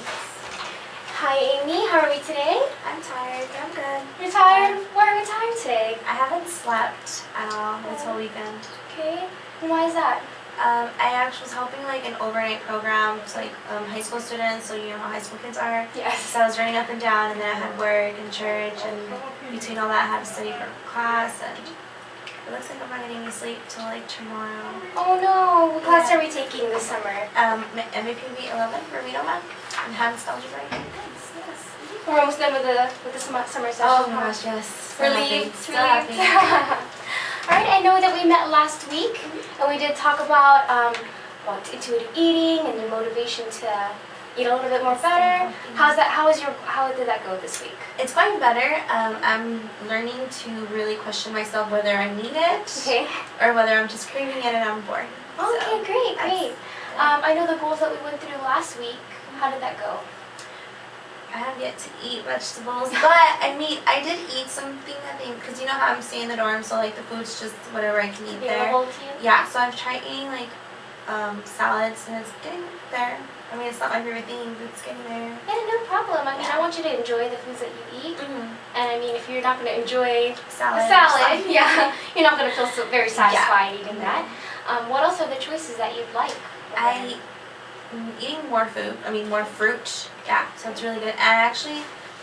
Hi Amy, how are we today? I'm tired, but I'm good. You're tired? Why are we tired today? I haven't slept at all this whole weekend. Okay, and why is that? I actually was helping like an overnight program to high school students, so you know how high school kids are. Yes. So I was running up and down, and then I had work and church, and between all that I had to study for class, and it looks like I'm not getting any sleep till like tomorrow. Oh no, what class are we taking this summer? MAPB 11 for Reno Math, Enhanced Algebra. Yes. We're almost done with the summer session. Oh my gosh, yes. Relieved. So happy. Alright, I know that we met last week, and we did talk about intuitive eating and your motivation to eat a little bit more better. How did that go this week? It's going better. I'm learning to really question myself whether I need it, Okay. or whether I'm just craving it and I'm bored. Okay, So, great. I know the goals that we went through last week. How did that go? I have yet to eat vegetables, but I did eat something, I think, because you know how I'm staying in the dorm, so like the food's just whatever I can eat there. Available to you? Yeah, so I've tried eating like salads, and it's getting there. I mean, it's not my favorite thing, but it's getting there. Yeah, no problem. I mean, I want you to enjoy the foods that you eat. Mm-hmm. And I mean, if you're not going to enjoy Salad, yeah, you're not going to feel very satisfied eating Mm-hmm. that. What else are the choices that you'd like? Eating more food. I mean, more fruit. Yeah, so it's really good. And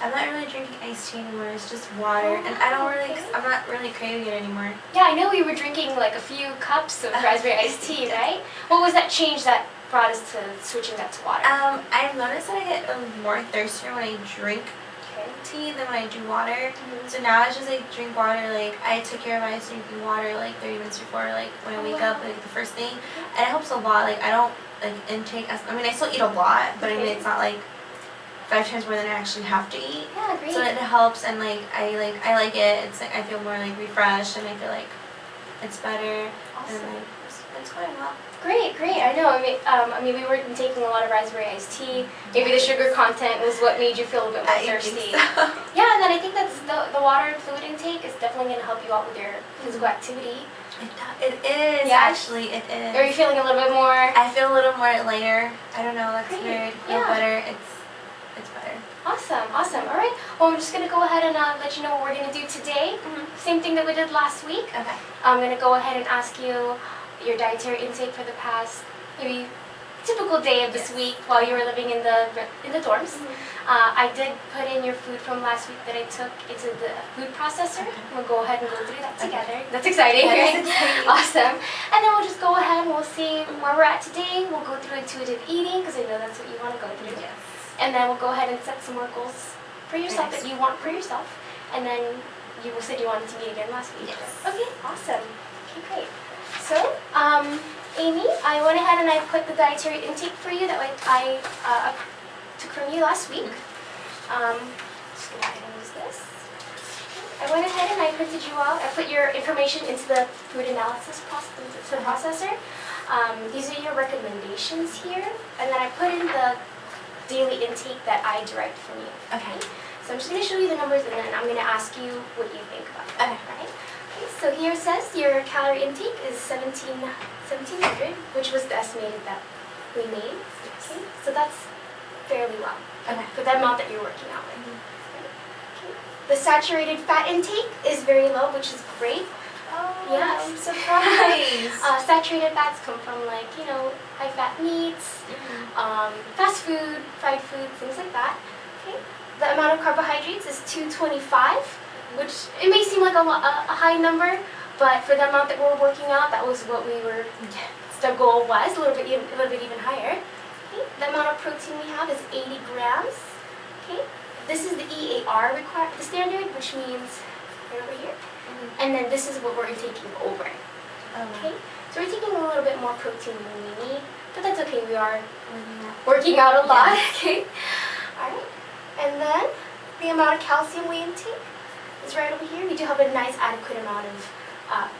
I'm not really drinking iced tea anymore. It's just water, and I'm not really craving it anymore. Yeah, I know we were drinking like a few cups of raspberry iced tea, right? What was that change that brought us to switching that to water? I've noticed that I get more thirstier when I drink tea than when I do water. Mm-hmm. So now I just drink water. Like I take care of my drinking water like 30 minutes before when I wake up, like the first thing, and it helps a lot. Like I don't intake I still eat a lot, but I mean it's not like 5 times more than I actually have to eat. Yeah, great. So it helps, and I like it. It's I feel more refreshed, and I feel like it's better. Awesome. And it's going well. Great. I know. I mean, we were taking a lot of raspberry iced tea. Maybe the sugar content was what made you feel a bit more thirsty. Think so. Yeah, and then I think that's the water and fluid intake is definitely going to help you out with your physical activity. It is, Yeah. Actually, it is. Are you feeling a little bit more? I feel a little more lighter. I don't know, that's Great. weird. I feel Yeah. better. It's better. Awesome. All right. Well, I'm just going to go ahead and let you know what we're going to do today. Same thing that we did last week. Okay. I'm going to go ahead and ask you your dietary intake for the past maybe typical day of this week while you were living in the dorms. I did put in your food from last week that I took into the food processor. We'll go ahead and go through that together. That's exciting, right? Awesome. And then we'll just go ahead and we'll see where we're at today. We'll go through intuitive eating because I know that's what you want to go through. Yes. And then we'll go ahead and set some more goals for yourself Nice. that you want for yourself. And then you said you wanted to meet again last week. Yes. Okay, awesome. Okay, great. So, Amy, I went ahead and I put the dietary intake for you that I took from you last week. Just go ahead and use this. I went ahead and I printed you out. I put your information into the food analysis processor. These are your recommendations here, and then I put in the daily intake that I derived from you. Okay. So I'm just going to show you the numbers, and then I'm going to ask you what you think about it. Okay. Right? Okay, so here it says your calorie intake is 1700, which was the estimated that we made. Okay, so that's fairly well. Okay. For the amount that you're working out with. Okay. The saturated fat intake is very low, which is great. Oh, Yes. I'm surprised. Saturated fats come from high-fat meats, fast food, fried food, things like that. Okay. The amount of carbohydrates is 225, which it may seem like a high number, but for the amount that we're working out, that was what the goal was, a little bit even higher. Okay. The amount of protein we have is 80 grams. Okay. This is the EAR the standard, which means right over here. And then this is what we're taking over. Okay? So we're taking a little bit more protein than we need, but that's okay. We are working out a lot. Yes. Okay? Alright. And then the amount of calcium we intake is right over here. We do have a nice adequate amount of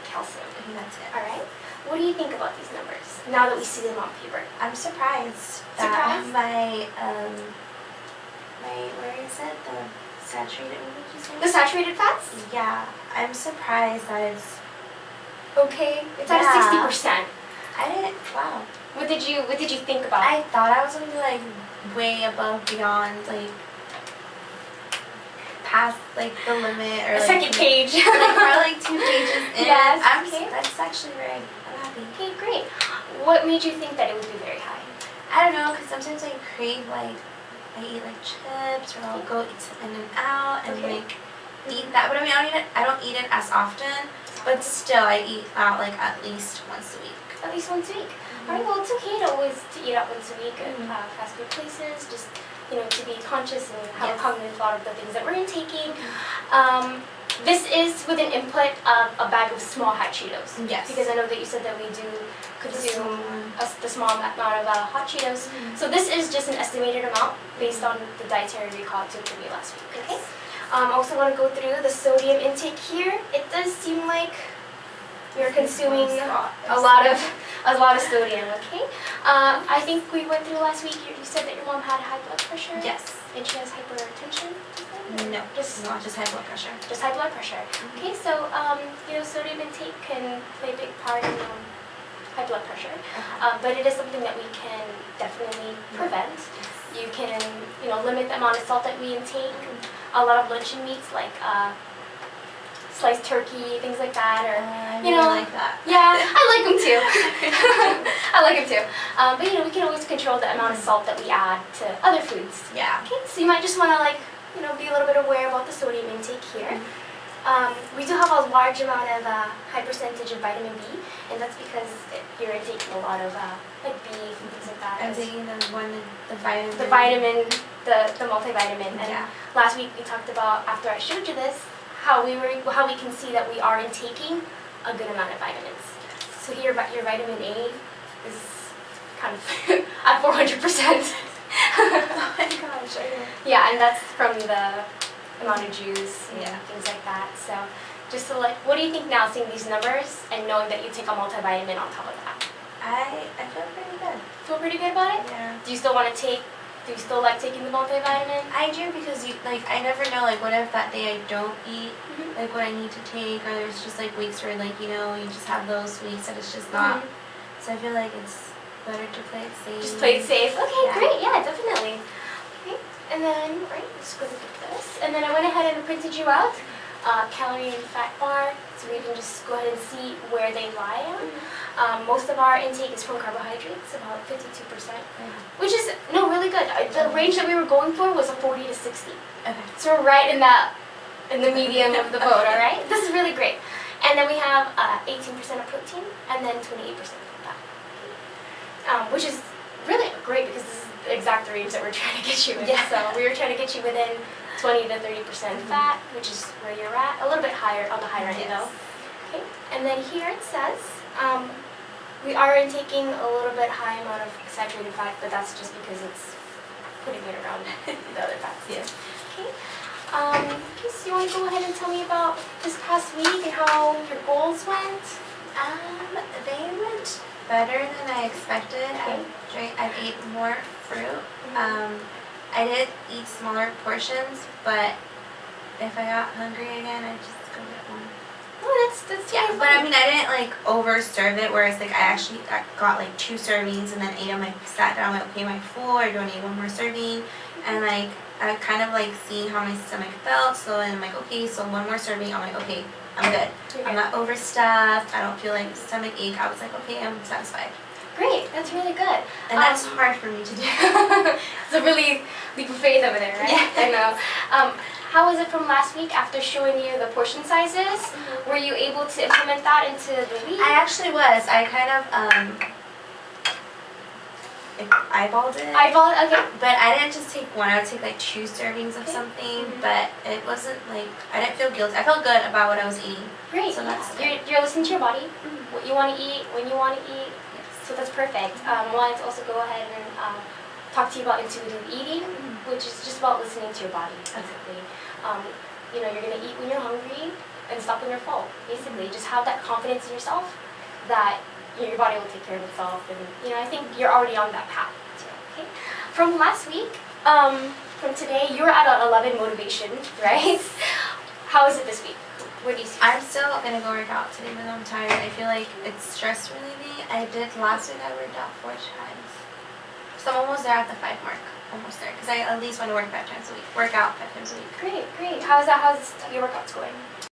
calcium. Okay, that's it. Alright? What do you think about these numbers now that we see them on paper? I'm surprised that my where is it? The saturated, what did you say? The saturated fats? Yeah, I'm surprised that it's Okay. It's at 60%. I didn't. Wow. What did you think about? I thought I was gonna be like way above beyond like past like the limit or a like second page. like we're like 2 pages in. Yes. That's actually very. I'm happy. Okay, great. What made you think that it would be very high? I don't know, because sometimes I crave like I eat like chips or I'll go eat some In-N-Out and like eat that. But I mean I don't eat it as often, but still I eat out like at least once a week. At least once a week. Alright, well it's okay to always eat out once a week at fast food places, just to be conscious and have a cognitive thought of the things that we're intaking. This is with an input of a bag of small hot Cheetos. Yes. Because I know that you said that we do consume the small amount of hot Cheetos. So this is just an estimated amount based on the dietary recall I took from you last week. Okay. I also want to go through the sodium intake here. It does seem like you're consuming a lot of sodium. Okay. I think we went through last week. You said that your mom had high blood pressure. Yes. And she has hypertension. No, not just high blood pressure. Just high blood pressure. Okay, so sodium intake can play a big part in high blood pressure, but it is something that we can definitely prevent. You can limit the amount of salt that we intake. A lot of luncheon meats like sliced turkey, things like that, or I really like that. Yeah, I like them too. I like them too. But we can always control the amount of salt that we add to other foods. Yeah. Okay, so you might just want to be a little bit aware about the sodium intake here. We do have a large amount of high percentage of vitamin B, and that's because you're intaking a lot of like beef and things like that. I'm taking the vitamin. The vitamin, the multivitamin. And yeah. Last week we talked about, after I showed you this, how we can see that we are intaking a good amount of vitamins. So here your vitamin A is kind of at 400%. Oh my gosh, I know. Yeah, and that's from the amount of juice and Yeah. things like that. So just to what do you think now, seeing these numbers and knowing that you take a multivitamin on top of that? I feel pretty good. Feel pretty good about it? Yeah. Do you still like taking the multivitamin? I do, because I never know what if that day I don't eat Mm-hmm. what I need to take, or there's just weeks where you just have those weeks that it's just not. So I feel like it's better to play it safe. Just play it safe. Okay, Yeah. great. Yeah, definitely. Okay, and then let's go look at this. And then I went ahead and printed you out calorie and fat bar, so we can just go ahead and see where they lie at. Most of our intake is from carbohydrates, about 52%, which is really good. The range that we were going for was a 40 to 60. Okay. So we're right in the medium of the boat. All right, this is really great. And then we have 18% of protein, and then 28% of fat, which is really great because this is the exact range that we're trying to get you in. Yeah. So we were trying to get you within 20 to 30% fat, which is where you're at. A little bit higher on the higher end though. Okay, and then here it says we are intaking a little bit high amount of saturated fat, but that's just because it's putting it around the other fats. Yeah. Okay. So you want to go ahead and tell me about this past week and how your goals went? They went better than I expected. I ate more fruit. I did eat smaller portions, but if I got hungry again, I'd just go get one. Oh, that's Yeah, but I mean, I didn't over serve it, whereas I actually got 2 servings and then ate them. I sat down, okay, am I full, or do I need one more serving? And I kind of seeing how my stomach felt, so then I'm okay, so one more serving, I'm okay, I'm good. Okay. I'm not overstuffed, I don't feel stomach ache. I was okay, I'm satisfied. Great, that's really good. And that's hard for me to do. It's a really leap of faith over there, right? Yeah. I know. How was it from last week after showing you the portion sizes? Were you able to implement that into the week? I actually was. I kind of eyeballed it. Eyeball, okay. But I didn't just take one. I would take 2 servings of something. But it wasn't I didn't feel guilty. I felt good about what I was eating. Great. So that's you're listening to your body, what you want to eat, when you want to eat. Yes. So that's perfect. I wanted to also go ahead and talk to you about intuitive eating, which is just about listening to your body, basically. You're going to eat when you're hungry and stop when you're full, basically. Just have that confidence in yourself that your body will take care of itself. And, I think you're already on that path, too, okay? From last week, from today, you're at an 11 motivation, right? How is it this week? Where do you see I'm still gonna go work out today even though I'm tired. I feel like it's stress relieving. I did last week. I worked out 4 times. So I'm almost there at the 5 mark. Almost there because I at least want to work 5 times a week. Work out 5 times a week. Great, great. How's your workouts going?